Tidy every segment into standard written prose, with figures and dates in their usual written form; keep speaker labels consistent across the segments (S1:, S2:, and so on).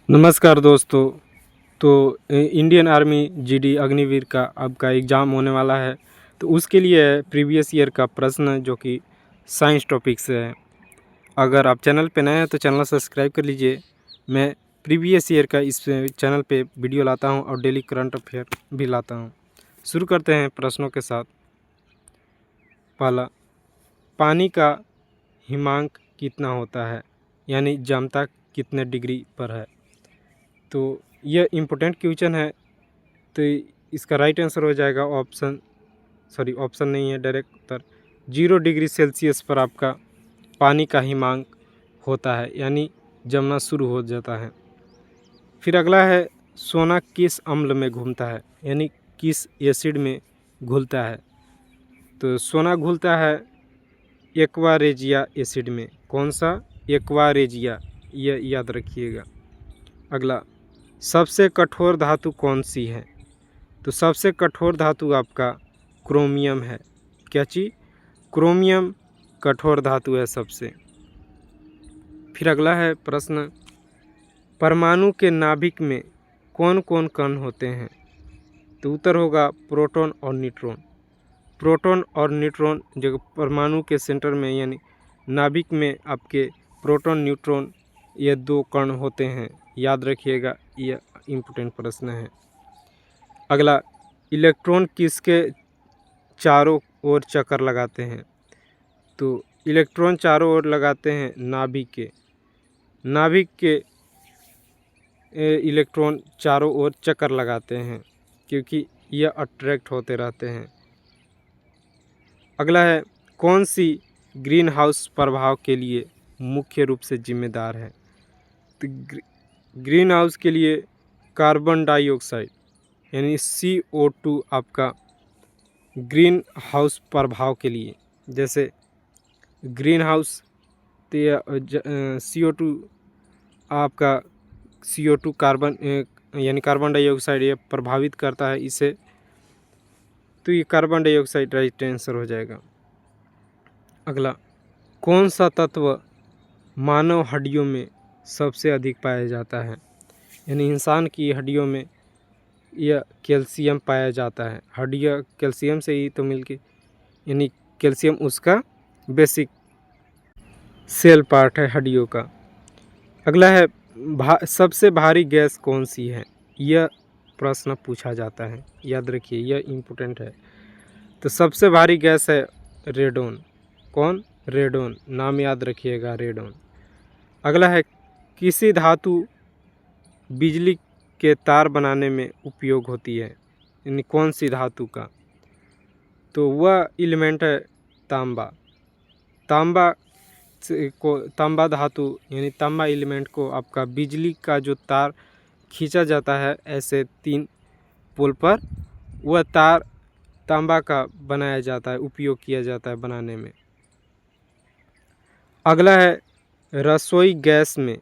S1: नमस्कार दोस्तों। तो इंडियन आर्मी जीडी अग्निवीर का आपका एग्ज़ाम होने वाला है। तो उसके लिए प्रीवियस ईयर का प्रश्न जो कि साइंस टॉपिक से है। अगर आप चैनल पे नए हैं तो चैनल सब्सक्राइब कर लीजिए। मैं प्रीवियस ईयर का इस चैनल पे वीडियो लाता हूं और डेली करंट अफेयर भी लाता हूं। शुरू करते हैं प्रश्नों के साथ। पहला, पानी का हिमांक कितना होता है, यानी जमता कितने डिग्री पर है। तो यह इम्पोर्टेंट क्वेश्चन है। तो इसका राइट आंसर हो जाएगा ऑप्शन नहीं है, डायरेक्ट उत्तर 0 डिग्री सेल्सियस पर आपका पानी का हिमांक होता है, यानी जमना शुरू हो जाता है। फिर अगला है, सोना किस अम्ल में घूमता है, यानी किस एसिड में घुलता है। तो सोना घुलता है एक्वा एसिड में। कौन सा? एक्वा, यह याद रखिएगा। अगला, सबसे कठोर धातु कौन सी है। तो सबसे कठोर धातु आपका क्रोमियम है। क्या चीज़? क्रोमियम कठोर धातु है सबसे। फिर अगला है प्रश्न, परमाणु के नाभिक में कौन कौन कण होते हैं। तो उत्तर होगा प्रोटॉन और न्यूट्रॉन। प्रोटॉन और न्यूट्रॉन जो परमाणु के सेंटर में यानी नाभिक में आपके प्रोटॉन न्यूट्रॉन ये 2 कण होते हैं, याद रखिएगा। यह इम्पोर्टेंट प्रश्न है। अगला, इलेक्ट्रॉन किसके चारों ओर चक्कर लगाते हैं। तो इलेक्ट्रॉन चारों ओर लगाते हैं नाभिक के इलेक्ट्रॉन चारों ओर चक्कर लगाते हैं, क्योंकि यह अट्रैक्ट होते रहते हैं। अगला है, कौन सी ग्रीन हाउस प्रभाव के लिए मुख्य रूप से जिम्मेदार है। तो ग्रीन हाउस के लिए कार्बन डाइऑक्साइड यानी CO2 आपका ग्रीन हाउस प्रभाव के लिए, जैसे ग्रीन हाउस तो CO2 आपका CO2 कार्बन यानी कार्बन डाइऑक्साइड ये प्रभावित करता है इसे। तो ये कार्बन डाइऑक्साइड राइट आंसर हो जाएगा। अगला, कौन सा तत्व मानव हड्डियों में सबसे अधिक पाया जाता है, यानी इंसान की हड्डियों में यह कैल्शियम पाया जाता है। हड्डियाँ कैल्शियम से ही तो मिलके, यानी कैल्शियम उसका बेसिक सेल पार्ट है हड्डियों का। अगला है, सबसे भारी गैस कौन सी है। यह प्रश्न पूछा जाता है, याद रखिए, यह इम्पोर्टेंट है। तो सबसे भारी गैस है रेडोन। कौन? रेडोन, नाम याद रखिएगा, रेडोन। अगला है, किसी धातु बिजली के तार बनाने में उपयोग होती है, यानी कौन सी धातु का। तो वह एलिमेंट है तांबा। तांबा धातु यानी तांबा एलिमेंट को आपका बिजली का जो तार खींचा जाता है ऐसे 3 पोल पर, वह तार तांबा का बनाया जाता है, उपयोग किया जाता है बनाने में। अगला है, रसोई गैस में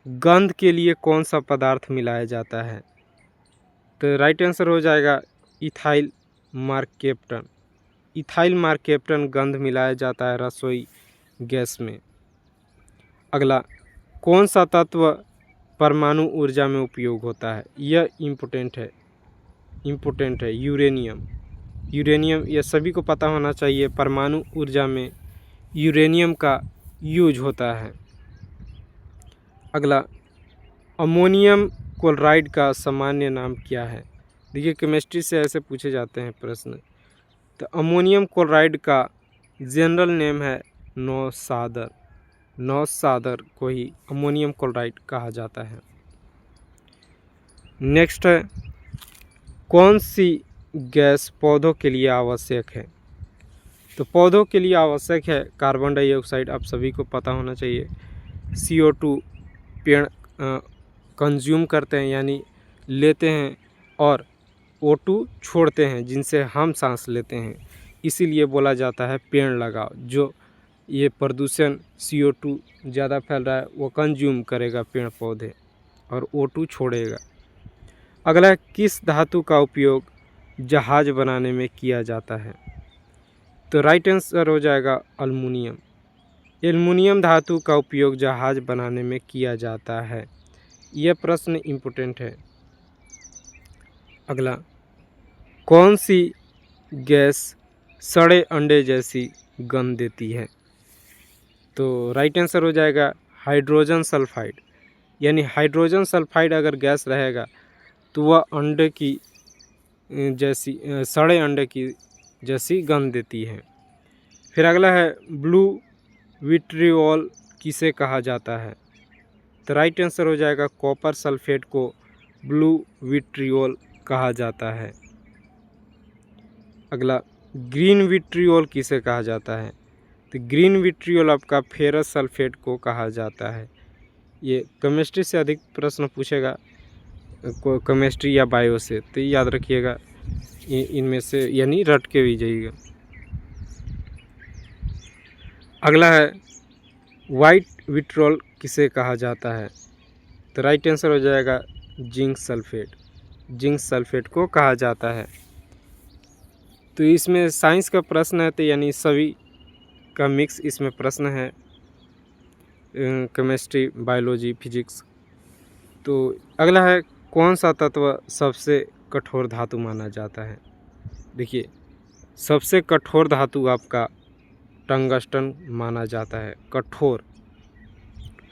S1: गंध के लिए कौन सा पदार्थ मिलाया जाता है। तो राइट आंसर हो जाएगा इथाइल मार्केप्टन। इथाइल मार्केप्टन गंध मिलाया जाता है रसोई गैस में। अगला, कौन सा तत्व परमाणु ऊर्जा में उपयोग होता है। यह इम्पोर्टेंट है, यूरेनियम। यह सभी को पता होना चाहिए, परमाणु ऊर्जा में यूरेनियम का यूज होता है। अगला, अमोनियम क्लोराइड का सामान्य नाम क्या है। देखिए, केमिस्ट्री से ऐसे पूछे जाते हैं प्रश्न। तो अमोनियम क्लोराइड का जनरल नेम है नौसादर को ही अमोनियम क्लोराइड कहा जाता है। नेक्स्ट है, कौन सी गैस पौधों के लिए आवश्यक है। तो पौधों के लिए आवश्यक है कार्बन डाइऑक्साइड, आप सभी को पता होना चाहिए। CO2 पेड़ कंज्यूम करते हैं यानी लेते हैं, और O2 छोड़ते हैं जिनसे हम सांस लेते हैं, इसीलिए बोला जाता है पेड़ लगाओ। जो ये प्रदूषण CO2 ज़्यादा फैल रहा है वो कंज्यूम करेगा पेड़ पौधे और O2 छोड़ेगा। अगला, किस धातु का उपयोग जहाज बनाने में किया जाता है। तो राइट आंसर हो जाएगा एल्युमिनियम धातु का उपयोग जहाज बनाने में किया जाता है। यह प्रश्न इम्पोर्टेंट है। अगला, कौन सी गैस सड़े अंडे जैसी गंध देती है? तो राइट आंसर हो जाएगा हाइड्रोजन सल्फाइड। यानी हाइड्रोजन सल्फाइड अगर गैस रहेगा तो वह अंडे की जैसी सड़े अंडे की जैसी गंध देती है। फिर अगला है, ब्लू विट्रियोल किसे कहा जाता है? तो राइट आंसर हो जाएगा कॉपर सल्फेट को ब्लू विट्रियोल कहा जाता है। अगला, ग्रीन विट्रियोल किसे कहा जाता है? तो ग्रीन विट्रियोल आपका फेरस सल्फेट को कहा जाता है। ये केमिस्ट्री से अधिक प्रश्न पूछेगा, केमिस्ट्री या बायो से, तो याद रखिएगा इनमें से, यानी रट के भी जाइएगा। अगला है, वाइट विट्रियोल किसे कहा जाता है? तो राइट आंसर हो जाएगा जिंक सल्फेट। जिंक सल्फेट को कहा जाता है। तो इसमें साइंस का प्रश्न है, तो यानी सभी का मिक्स इसमें प्रश्न है, केमिस्ट्री, बायोलॉजी, फिजिक्स। तो अगला है, कौन सा तत्व सबसे कठोर धातु माना जाता है? देखिए, सबसे कठोर धातु आपका टंगस्टन माना जाता है। कठोर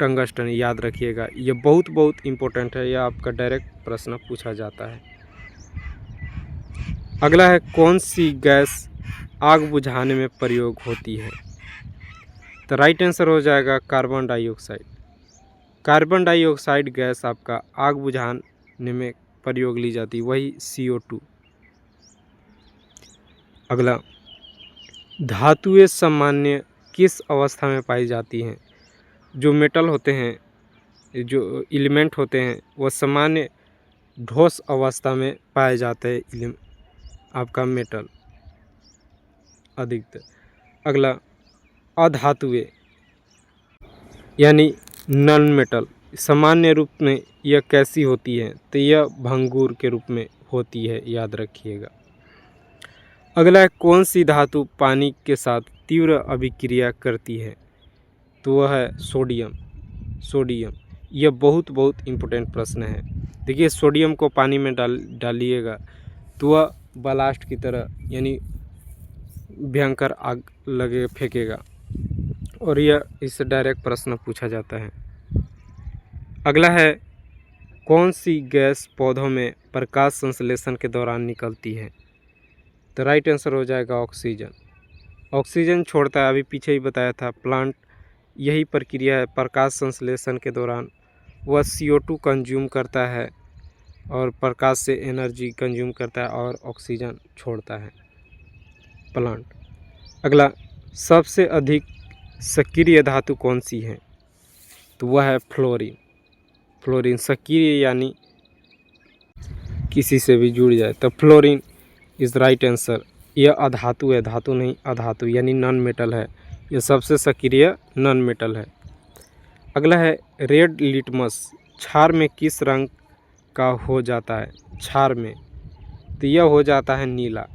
S1: टंगस्टन, याद रखिएगा, ये बहुत इम्पोर्टेंट है, यह आपका डायरेक्ट प्रश्न पूछा जाता है। अगला है, कौन सी गैस आग बुझाने में प्रयोग होती है? तो राइट आंसर हो जाएगा carbon dioxide. Carbon dioxide gas आपका आग बुझाने में प्रयोग ली जाती है, वही CO2। अगला, धातुएं सामान्य किस अवस्था में पाई जाती हैं? जो मेटल होते हैं, जो एलिमेंट होते हैं, वह सामान्य ठोस अवस्था में पाए जाते हैं आपका मेटल अधिकतर। अगला, अधातुएं यानी नॉन मेटल सामान्य रूप में यह कैसी होती है? तो यह भंगूर के रूप में होती है, याद रखिएगा। अगला है, कौन सी धातु पानी के साथ तीव्र अभिक्रिया करती है? तो वह है सोडियम। सोडियम, यह बहुत इम्पोर्टेंट प्रश्न है। देखिए, सोडियम को पानी में डालिएगा तो वह ब्लास्ट की तरह, यानी भयंकर आग लगे फेंकेगा, और यह इससे डायरेक्ट प्रश्न पूछा जाता है। अगला है, कौन सी गैस पौधों में प्रकाश संश्लेषण के दौरान निकलती है? तो राइट आंसर हो जाएगा ऑक्सीजन। ऑक्सीजन छोड़ता है, अभी पीछे ही बताया था, प्लांट यही प्रक्रिया है, प्रकाश संश्लेषण के दौरान वह CO2 कंज्यूम करता है और प्रकाश से एनर्जी कंज्यूम करता है और ऑक्सीजन छोड़ता है प्लांट। अगला, सबसे अधिक सक्रिय धातु कौन सी है? तो वह है फ्लोरीन। फ्लोरीन सक्रिय, यानी किसी से भी जुड़ जाए, तो फ्लोरीन इज राइट आंसर। यह अधातु है, धातु नहीं, अधातु यानी नॉन मेटल है। यह सबसे सक्रिय नॉन मेटल है। अगला है, रेड लिटमस क्षार में किस रंग का हो जाता है? क्षार में, तो यह हो जाता है नीला।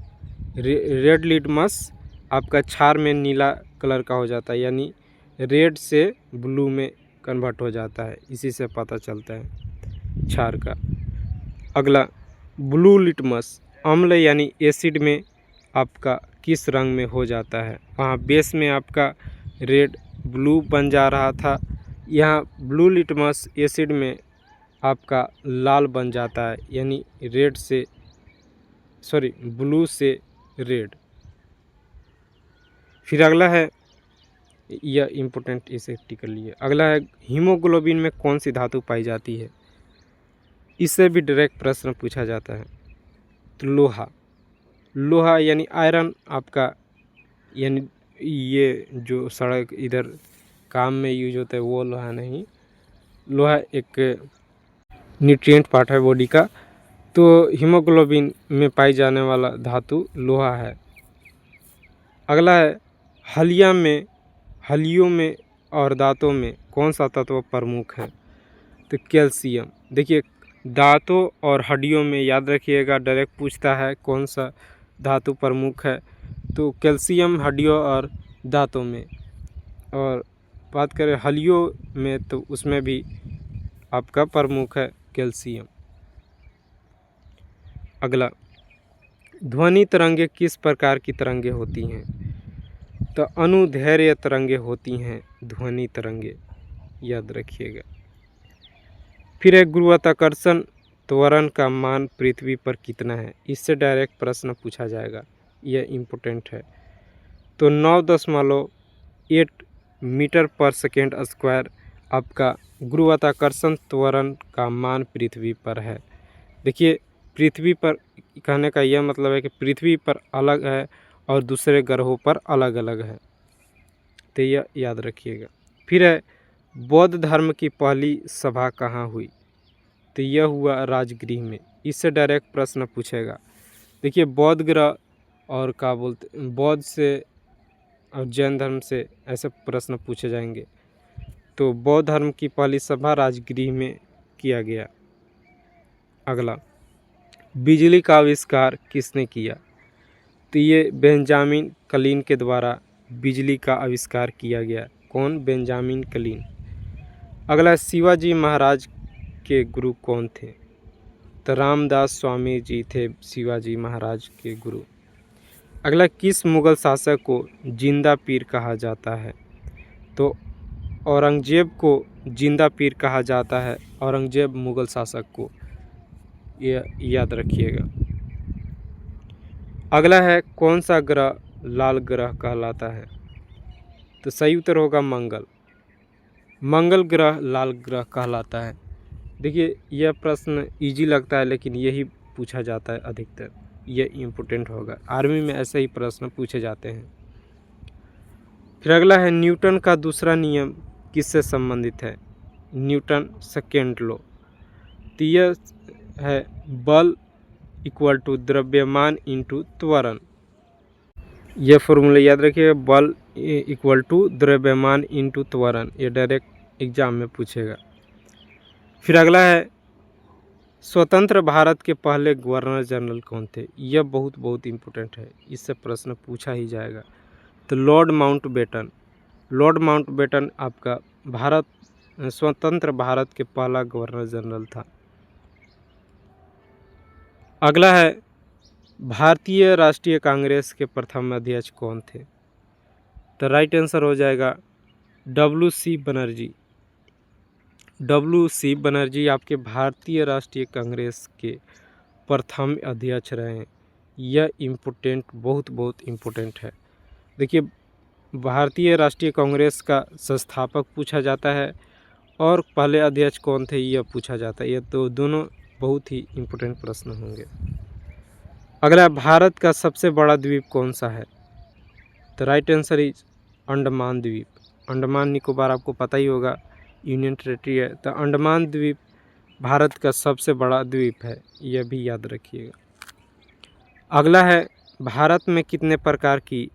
S1: रेड लिटमस आपका क्षार में नीला कलर का हो जाता है, यानी रेड से ब्लू में कन्वर्ट हो जाता है, इसी से पता चलता है क्षार का। अगला, ब्लू लिटमस अम्ल यानी एसिड में आपका किस रंग में हो जाता है? वहाँ बेस में आपका रेड ब्लू बन जा रहा था, यहाँ ब्लू लिटमस एसिड में आपका लाल बन जाता है, यानी रेड से ब्लू से रेड। फिर अगला है, यह इम्पोर्टेंट, इसे टिक कर लिए। अगला है, हीमोग्लोबिन में कौन सी धातु पाई जाती है? इससे भी डायरेक्ट प्रश्न पूछा जाता है। तो लोहा। लोहा यानी आयरन आपका, यानी ये जो सड़क इधर काम में यूज होता है वो लोहा नहीं, लोहा एक न्यूट्रिएंट पार्ट है बॉडी का। तो हीमोग्लोबिन में पाई जाने वाला धातु लोहा है। अगला है, हलियों में और दांतों में कौन सा तत्व प्रमुख है? तो कैल्शियम। देखिए, दांतों और हड्डियों में याद रखिएगा, डायरेक्ट पूछता है कौन सा धातु प्रमुख है, तो कैल्शियम हड्डियों और दांतों में। और बात करें हलियों में, तो उसमें भी आपका प्रमुख है कैल्शियम। अगला, ध्वनि तरंगे किस प्रकार की तरंगे होती हैं? तो अनुदैर्घ्य तरंगे होती हैं ध्वनि तरंगे, याद रखिएगा। फिर एक, गुरुत्वाकर्षण त्वरण का मान पृथ्वी पर कितना है? इससे डायरेक्ट प्रश्न पूछा जाएगा, यह इम्पोर्टेंट है। तो 9.8 मीटर पर सेकेंड स्क्वायर आपका गुरुत्वाकर्षण त्वरण का मान पृथ्वी पर है। देखिए, पृथ्वी पर कहने का यह मतलब है कि पृथ्वी पर अलग है और दूसरे ग्रहों पर अलग अलग है, तो यह याद रखिएगा। फिर है, बौद्ध धर्म की पहली सभा कहाँ हुई? तो यह हुआ राजगृह में। इससे डायरेक्ट प्रश्न पूछेगा। देखिए, बौद्ध ग्रह और क्या बोलते, बौद्ध से और जैन धर्म से ऐसे प्रश्न पूछे जाएंगे। तो बौद्ध धर्म की पहली सभा राजगृह में किया गया। अगला, बिजली का आविष्कार किसने किया? तो ये बेंजामिन क्लिन के द्वारा बिजली का आविष्कार किया गया। कौन? Benjamin clean. अगला, शिवाजी महाराज के गुरु कौन थे? तो रामदास स्वामी जी थे शिवाजी महाराज के गुरु। अगला, किस मुगल शासक को जिंदा पीर कहा जाता है? तो औरंगजेब को जिंदा पीर कहा जाता है, औरंगजेब मुगल शासक को, यह याद रखिएगा। अगला है, कौन सा ग्रह लाल ग्रह कहलाता है? तो सही उत्तर होगा मंगल। मंगल ग्रह लाल ग्रह कहलाता है। देखिए, यह प्रश्न इजी लगता है लेकिन यही पूछा जाता है अधिकतर, यह इम्पोर्टेंट होगा। आर्मी में ऐसे ही प्रश्न पूछे जाते हैं। फिर अगला है, न्यूटन का दूसरा नियम किससे संबंधित है? Newton second law. तो यह है, बल इक्वल टू द्रव्यमान इंटू त्वरण। यह फॉर्मूला याद रखिएगा, बल इक्वल टू द्रव्यमान इंटू त्वरण। यह डायरेक्ट एग्जाम में पूछेगा। फिर अगला है, स्वतंत्र भारत के पहले गवर्नर जनरल कौन थे? यह बहुत इम्पोर्टेंट है, इससे प्रश्न पूछा ही जाएगा। तो लॉर्ड माउंटबेटन। लॉर्ड माउंटबेटन आपका स्वतंत्र भारत के पहला गवर्नर जनरल था। अगला है, भारतीय राष्ट्रीय कांग्रेस के प्रथम अध्यक्ष कौन थे? तो राइट आंसर हो जाएगा WC बनर्जी। WC बनर्जी आपके भारतीय राष्ट्रीय कांग्रेस के प्रथम अध्यक्ष रहे हैं। यह इम्पोर्टेंट, बहुत इम्पोर्टेंट है। देखिए, भारतीय राष्ट्रीय कांग्रेस का संस्थापक पूछा जाता है और पहले अध्यक्ष कौन थे यह पूछा जाता है। ये तो दोनों बहुत ही इम्पोर्टेंट प्रश्न होंगे। अगला, भारत का सबसे बड़ा द्वीप कौन सा है? तो राइट आंसर इज अंडमान द्वीप। अंडमान निकोबार आपको पता ही होगा, यूनियन टेरेटरी है। तो अंडमान द्वीप भारत का सबसे बड़ा द्वीप है, यह भी याद रखिएगा। अगला है, भारत में कितने प्रकार की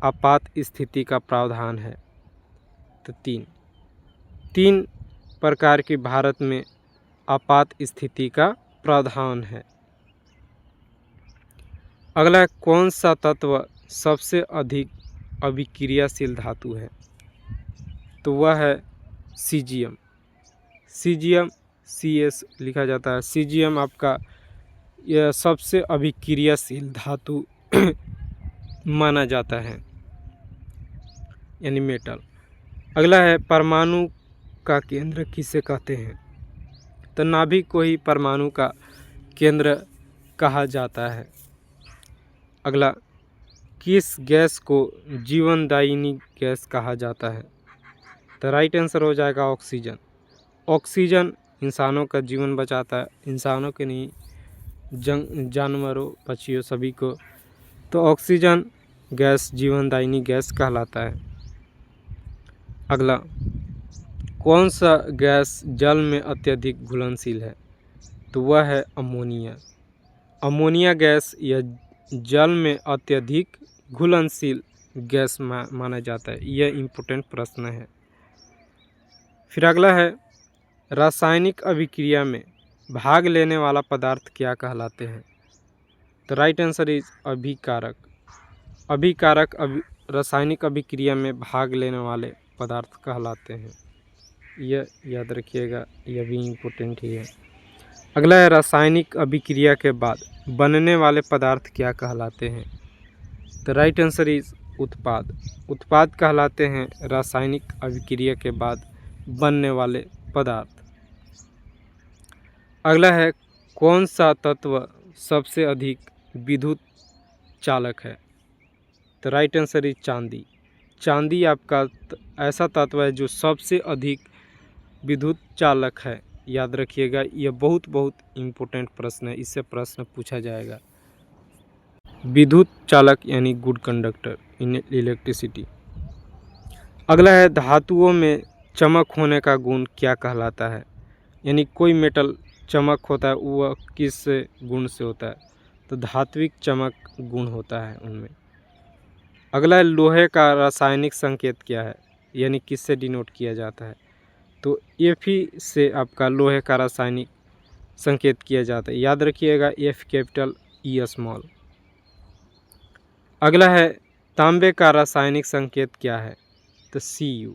S1: आपात स्थिति का प्रावधान है? तो तीन प्रकार की भारत में आपात स्थिति का प्रावधान है। अगला है, कौन सा तत्व सबसे अधिक अभिक्रियाशील धातु है? तो वह है सीजियम। सीजियम CS लिखा जाता है। सीजियम आपका यह सबसे अभिक्रियाशील धातु माना जाता है, यानी मेटल। अगला है, परमाणु का केंद्र किसे कहते हैं? तो नाभिक को ही परमाणु का केंद्र कहा जाता है। अगला, किस गैस को जीवनदायिनी गैस कहा जाता है? तो राइट आंसर हो जाएगा ऑक्सीजन। ऑक्सीजन इंसानों का जीवन बचाता है, इंसानों के नहीं, जानवरों, पक्षियों, सभी को। तो ऑक्सीजन गैस जीवनदायिनी गैस कहलाता है। अगला, कौन सा गैस जल में अत्यधिक घुलनशील है? तो वह है अमोनिया। अमोनिया गैस यह जल में अत्यधिक घुलनशील गैस माना जाता है। यह इम्पोर्टेंट प्रश्न है। फिर अगला है, रासायनिक अभिक्रिया में भाग लेने वाला पदार्थ क्या कहलाते हैं? तो राइट आंसर इज अभिकारक। अभिकारक रासायनिक अभिक्रिया में भाग लेने वाले पदार्थ कहलाते हैं। यह याद रखिएगा, यह भी इम्पोर्टेंट ही है। अगला है रासायनिक अभिक्रिया के बाद बनने वाले पदार्थ क्या कहलाते हैं? द राइट आंसर इज उत्पाद। उत्पाद कहलाते हैं रासायनिक अभिक्रिया के बाद बनने वाले पदार्थ। अगला है कौन सा तत्व सबसे अधिक विद्युत चालक है? द राइट आंसर इज चांदी। चांदी आपका ऐसा तत्व है जो सबसे अधिक विद्युत चालक है। याद रखिएगा, यह बहुत इम्पोर्टेंट प्रश्न है, इससे प्रश्न पूछा जाएगा। विद्युत चालक यानी गुड कंडक्टर इन इलेक्ट्रिसिटी। अगला है धातुओं में चमक होने का गुण क्या कहलाता है? यानी कोई मेटल चमक होता है वह किस गुण से होता है? तो धात्विक चमक गुण होता है उनमें। अगला है लोहे का रासायनिक संकेत क्या है? यानी किससे डिनोट किया जाता है? तो Fe से आपका लोहे का रासायनिक संकेत किया जाता है। याद रखिएगा, F कैपिटल E स्मॉल। अगला है तांबे का रासायनिक संकेत क्या है? तो Cu।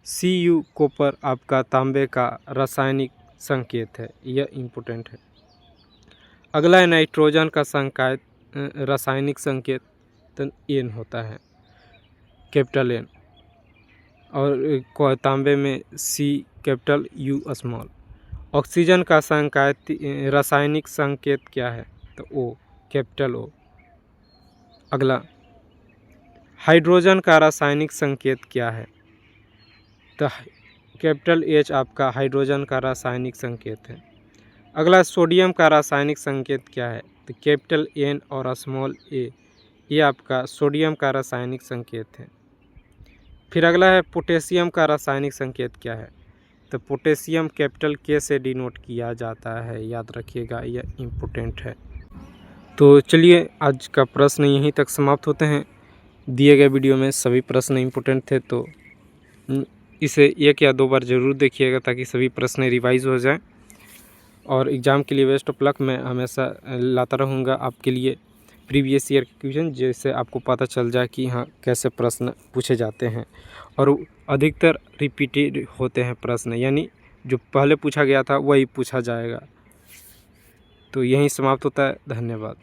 S1: Cu कॉपर आपका तांबे का रासायनिक संकेत है, यह इम्पोर्टेंट है। अगला है नाइट्रोजन का संकेत रासायनिक संकेत तो N होता है, कैपिटल N। और तांबे में C capital U small. Oxygen का संकेत रासायनिक संकेत क्या है? तो O कैपिटल O। अगला हाइड्रोजन का रासायनिक संकेत क्या है? तो कैपिटल H आपका हाइड्रोजन का रासायनिक संकेत है। अगला सोडियम का रासायनिक संकेत क्या है? तो कैपिटल N और स्मॉल a, ये आपका सोडियम का रासायनिक संकेत है। फिर अगला है पोटेशियम का रासायनिक संकेत क्या है? तो पोटेशियम कैपिटल K से डिनोट किया जाता है। याद रखिएगा, यह इम्पोर्टेंट है। तो चलिए आज का प्रश्न यहीं तक समाप्त होते हैं। दिए गए वीडियो में सभी प्रश्न इम्पोर्टेंट थे, तो इसे एक या दो बार ज़रूर देखिएगा ताकि सभी प्रश्न रिवाइज हो जाएं। और एग्ज़ाम के लिए बेस्ट ऑफ लक। मैं हमेशा लाता रहूँगा आपके लिए प्रीवियस ईयर के क्वेश्चन, जिससे आपको पता चल जाए कि हाँ कैसे प्रश्न पूछे जाते हैं। और अधिकतर रिपीटेड होते हैं प्रश्न, यानी जो पहले पूछा गया था वही पूछा जाएगा। तो यहीं समाप्त होता है। धन्यवाद।